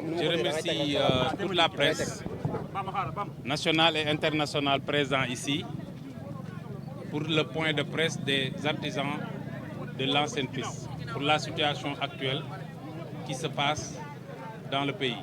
Je remercie toute la presse nationale et internationale présente ici pour le point de presse des artisans de l'ancienne piste, pour la situation actuelle qui se passe dans le pays.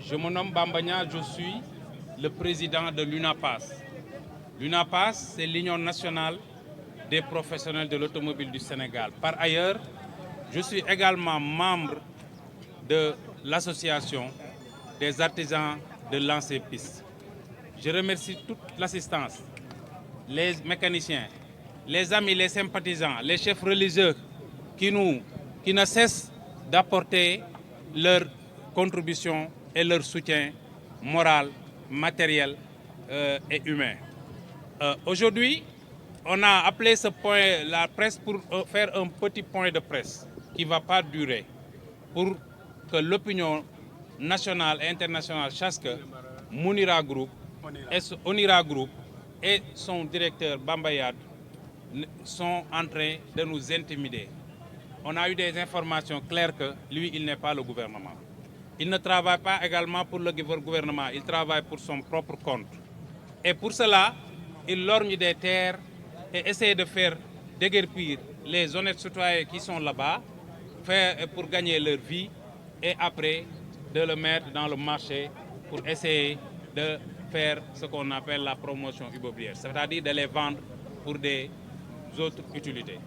Je me nomme Bambagna, je suis le président de l'UNAPAS. L'UNAPAS, c'est l'Union nationale des professionnels de l'automobile du Sénégal. Par ailleurs, je suis également membre de l'association des artisans de l'ancienne piste. Je remercie toute l'assistance, les mécaniciens, les amis, les sympathisants, les chefs religieux qui ne cessent d'apporter leur contribution et leur soutien moral, matériel et humain. Aujourd'hui, on a appelé ce point la presse pour faire un petit point de presse qui ne va pas durer, pour que l'opinion nationale et internationale sache que Onira Group et son directeur Bambayad sont en train de nous intimider. On a eu des informations claires que lui, il n'est pas le gouvernement. Il ne travaille pas également pour le gouvernement, il travaille pour son propre compte. Et pour cela, il lorgne des terres et essaie de faire déguerpir les honnêtes citoyens qui sont là-bas pour gagner leur vie et après de le mettre dans le marché pour essayer de faire ce qu'on appelle la promotion immobilière, c'est-à-dire de les vendre pour des autres utilités.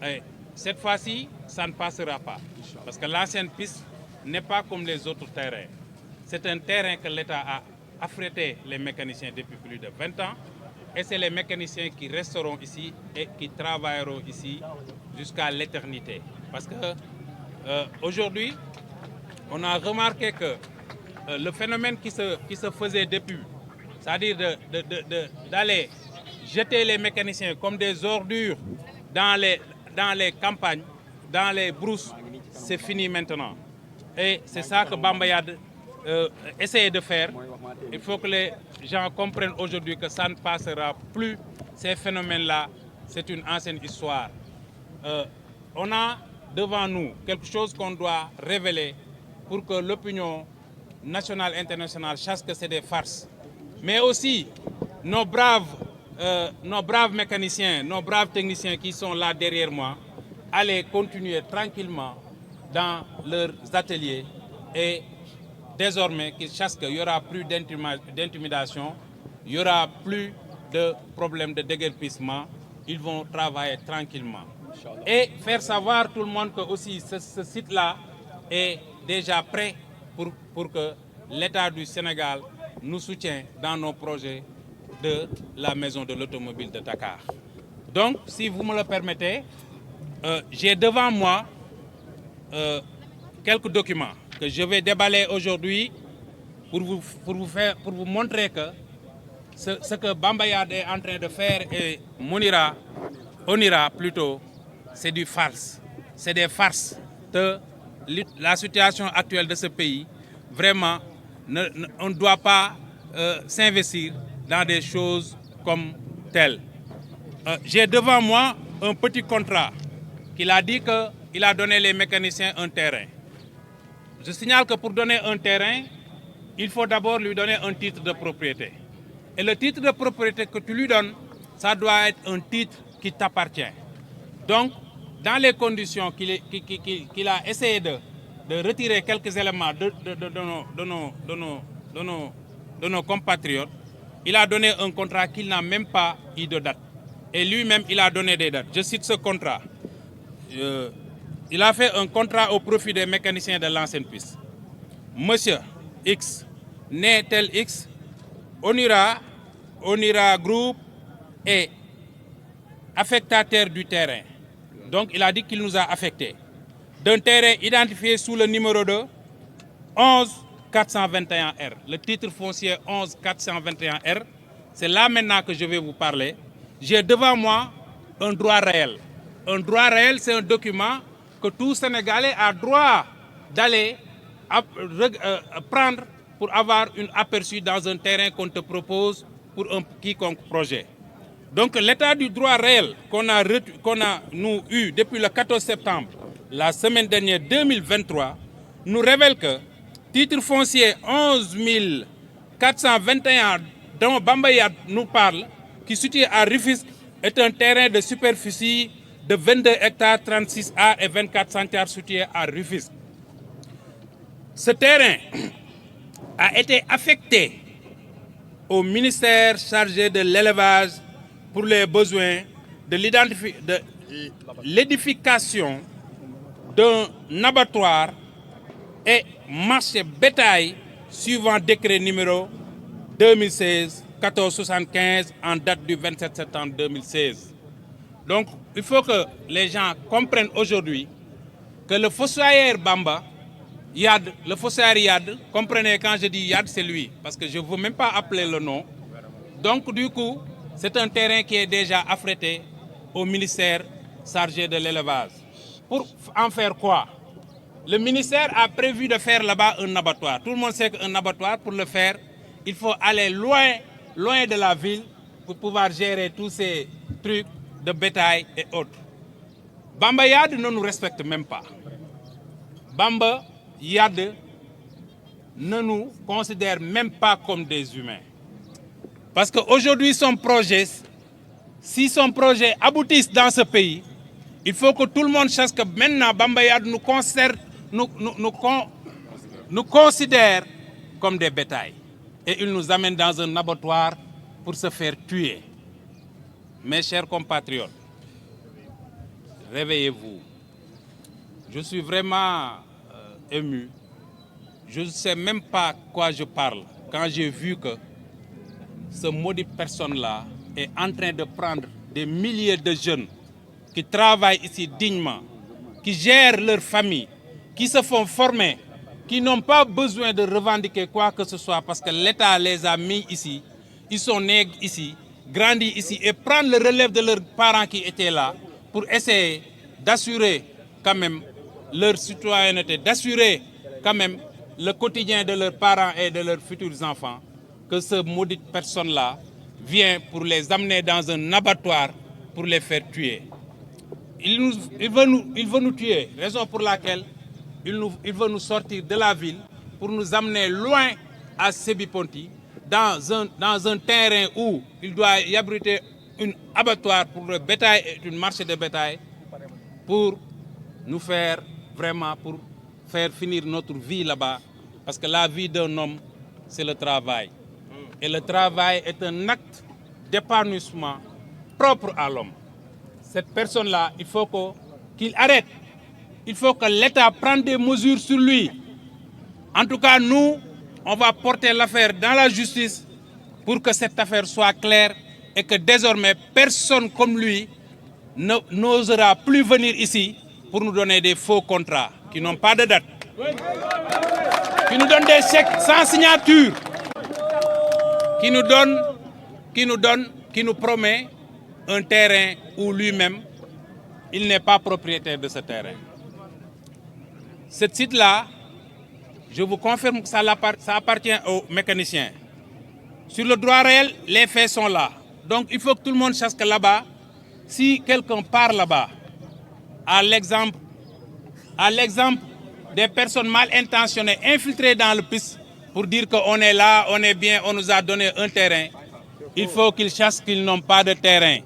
Et cette fois-ci, ça ne passera pas, parce que l'ancienne piste n'est pas comme les autres terrains. C'est un terrain que l'État a affrété les mécaniciens depuis plus de 20 ans, et c'est les mécaniciens qui resteront ici et qui travailleront ici jusqu'à l'éternité. Parce que aujourd'hui, on a remarqué que le phénomène qui se faisait depuis, c'est-à-dire d'aller jeter les mécaniciens comme des ordures dans les campagnes, dans les brousses, c'est fini maintenant. Et c'est ça que Bambayad essaie de faire. Il faut que les gens comprennent aujourd'hui que ça ne passera plus. Ces phénomènes-là, c'est une ancienne histoire. On a devant nous quelque chose qu'on doit révéler pour que l'opinion nationale et internationale sache que c'est des farces. Mais aussi, nos braves mécaniciens, nos braves techniciens qui sont là derrière moi, allaient continuer tranquillement dans leurs ateliers et désormais qu'ils sachent qu'il n'y aura plus d'intimidation, il n'y aura plus de problème de déguerpissement, ils vont travailler tranquillement. Et faire savoir tout le monde que aussi ce site-là est déjà prêt pour que l'État du Sénégal nous soutienne dans nos projets de la maison de l'automobile de Dakar. Donc, si vous me le permettez, j'ai devant moi quelques documents que je vais déballer aujourd'hui pour vous montrer que ce que Bambayad est en train de faire et Onira plutôt, c'est du farce. C'est des farces de la situation actuelle de ce pays. Vraiment, on ne doit pas s'investir dans des choses comme telles. J'ai devant moi un petit contrat qu'il a dit qu'il a donné les mécaniciens un terrain. Je signale que pour donner un terrain, il faut d'abord lui donner un titre de propriété. Et le titre de propriété que tu lui donnes, ça doit être un titre qui t'appartient. Donc, dans les conditions qu'il a essayé de retirer quelques éléments de nos compatriotes, il a donné un contrat qu'il n'a même pas eu de date. Et lui-même, il a donné des dates. Je cite ce contrat. Il a fait un contrat au profit des mécaniciens de l'ancienne piste. Monsieur X, né tel X, Onira Group est affectataire du terrain. Donc il a dit qu'il nous a affectés. D'un terrain identifié sous le numéro de 11421R. Le titre foncier 11421R, c'est là maintenant que je vais vous parler. J'ai devant moi un droit réel. Un droit réel, c'est un document que tout Sénégalais a droit d'aller prendre pour avoir un aperçu dans un terrain qu'on te propose pour un quiconque projet. Donc l'état du droit réel qu'on a eu depuis le 14 septembre, la semaine dernière 2023, nous révèle que titre foncier 11 421 dont Bamba Yad nous parle, qui situé à Rufisque, est un terrain de superficie de 22 hectares 36 A et 24 centiares situé à Rufisque. Ce terrain a été affecté au ministère chargé de l'élevage pour les besoins de l'édification d'un abattoir et marché bétail suivant décret numéro 2016-1475 en date du 27 septembre 2016. Donc, il faut que les gens comprennent aujourd'hui que le fossoyeur Bamba, Yad, le fossoyeur Yad, comprenez quand je dis Yad, c'est lui, parce que je ne veux même pas appeler le nom. Donc, du coup, c'est un terrain qui est déjà affrété au ministère chargé de l'élevage. Pour en faire quoi? Le ministère a prévu de faire là-bas un abattoir. Tout le monde sait qu'un abattoir, pour le faire, il faut aller loin de la ville pour pouvoir gérer tous ces trucs de bétail et autres. Bamba Yad ne nous respecte même pas. Bamba Yad ne nous considère même pas comme des humains. Parce qu'aujourd'hui, si son projet aboutisse dans ce pays, il faut que tout le monde sache que maintenant Bamba Yad nous considère comme des bétails. Et il nous amène dans un abattoir pour se faire tuer. Mes chers compatriotes, réveillez-vous. Je suis vraiment ému. Je ne sais même pas quoi je parle quand j'ai vu que ce maudit personne-là est en train de prendre des milliers de jeunes qui travaillent ici dignement, qui gèrent leur famille, qui se font former, qui n'ont pas besoin de revendiquer quoi que ce soit parce que l'État les a mis ici, ils sont nés ici, grandis ici et prendre le relève de leurs parents qui étaient là pour essayer d'assurer quand même leur citoyenneté, d'assurer quand même le quotidien de leurs parents et de leurs futurs enfants, que ce maudit personne-là vient pour les amener dans un abattoir pour les faire tuer. Il veut nous tuer, raison pour laquelle il veut nous sortir de la ville pour nous amener loin à Sébi-Ponty, dans un terrain où il doit y abriter un abattoir pour le bétail et un marché de bétail pour nous faire vraiment, pour faire finir notre vie là-bas. Parce que la vie d'un homme, c'est le travail. Et le travail est un acte d'épanouissement propre à l'homme. Cette personne-là, il faut qu'il arrête. Il faut que l'État prenne des mesures sur lui. En tout cas, nous, on va porter l'affaire dans la justice pour que cette affaire soit claire et que désormais, personne comme lui n'osera plus venir ici pour nous donner des faux contrats qui n'ont pas de date, qui nous donnent des chèques sans signature, qui nous promet un terrain où lui-même, il n'est pas propriétaire de ce terrain. Ce site-là, je vous confirme que ça appartient aux mécaniciens. Sur le droit réel, les faits sont là. Donc il faut que tout le monde sache que là-bas, si quelqu'un part là-bas, à l'exemple des personnes mal intentionnées infiltrées dans le piste pour dire qu'on est là, on est bien, on nous a donné un terrain, il faut qu'ils sachent qu'ils n'ont pas de terrain.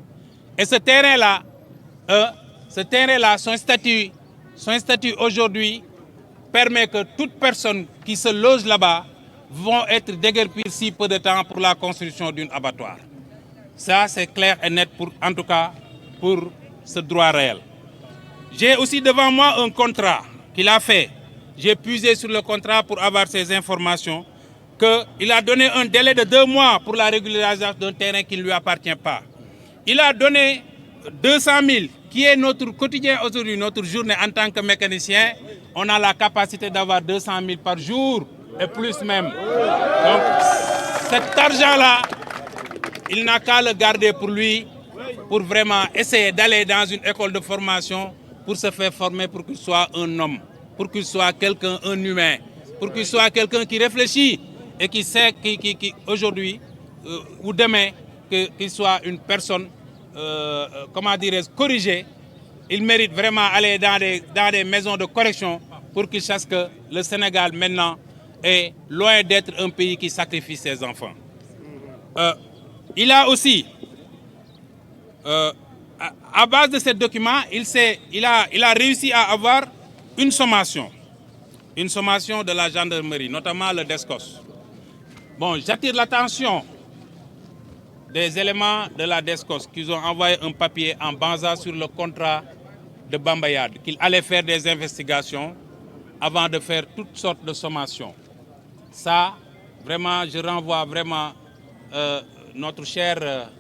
Et ce terrain-là, son statut aujourd'hui permet que toute personne qui se loge là-bas vont être déguerpies si peu de temps pour la construction d'un abattoir. Ça, c'est clair et net, en tout cas, pour ce droit réel. J'ai aussi devant moi un contrat qu'il a fait. J'ai puisé sur le contrat pour avoir ces informations, qu'il a donné un délai de 2 mois pour la régularisation d'un terrain qui ne lui appartient pas. Il a donné 200 000, qui est notre quotidien aujourd'hui, notre journée en tant que mécanicien. On a la capacité d'avoir 200 000 par jour et plus même. Donc cet argent-là, il n'a qu'à le garder pour lui, pour vraiment essayer d'aller dans une école de formation pour se faire former pour qu'il soit un homme, pour qu'il soit quelqu'un, un humain, pour qu'il soit quelqu'un qui réfléchit et qui sait qu'aujourd'hui ou demain, qu'il soit une personne, corrigée. Il mérite vraiment d'aller dans des maisons de correction pour qu'il sache que le Sénégal maintenant est loin d'être un pays qui sacrifie ses enfants. Il a aussi, à base de ce document, il a réussi à avoir une sommation de la gendarmerie, notamment le DSCOS. Bon, j'attire l'attention des éléments de la DSCOS qui ont envoyé un papier en Banza sur le contrat de Bambayad, qu'il allait faire des investigations avant de faire toutes sortes de sommations. Ça, vraiment, je renvoie vraiment notre cher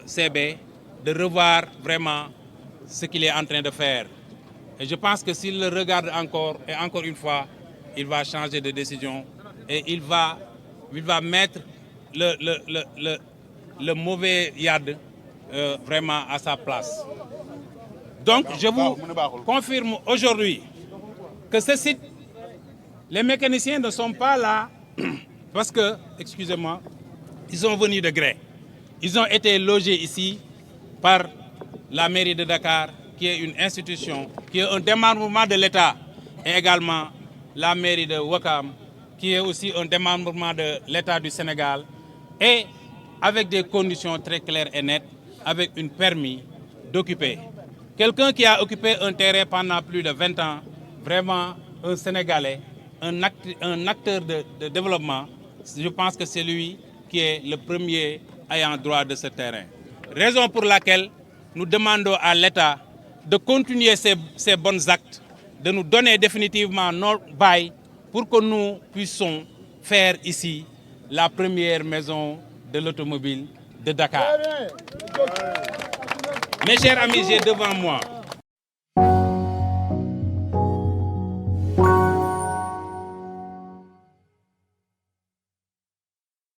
CB de revoir vraiment ce qu'il est en train de faire. Et je pense que s'il le regarde encore, et encore une fois, il va changer de décision et il va mettre le mauvais Yad vraiment à sa place. Donc, je vous confirme aujourd'hui que ce site, les mécaniciens ne sont pas là parce que, excusez-moi, ils sont venus de gré. Ils ont été logés ici par la mairie de Dakar, qui est une institution, qui est un démembrement de l'État, et également la mairie de Ouakam, qui est aussi un démembrement de l'État du Sénégal, et avec des conditions très claires et nettes, avec une permis d'occuper. Quelqu'un qui a occupé un terrain pendant plus de 20 ans, vraiment un Sénégalais, un acteur de développement, je pense que c'est lui qui est le premier ayant droit de ce terrain. Raison pour laquelle nous demandons à l'État de continuer ces bons actes, de nous donner définitivement nos bails pour que nous puissions faire ici la première maison de l'automobile de Dakar. Mes chers amis, j'ai devant moi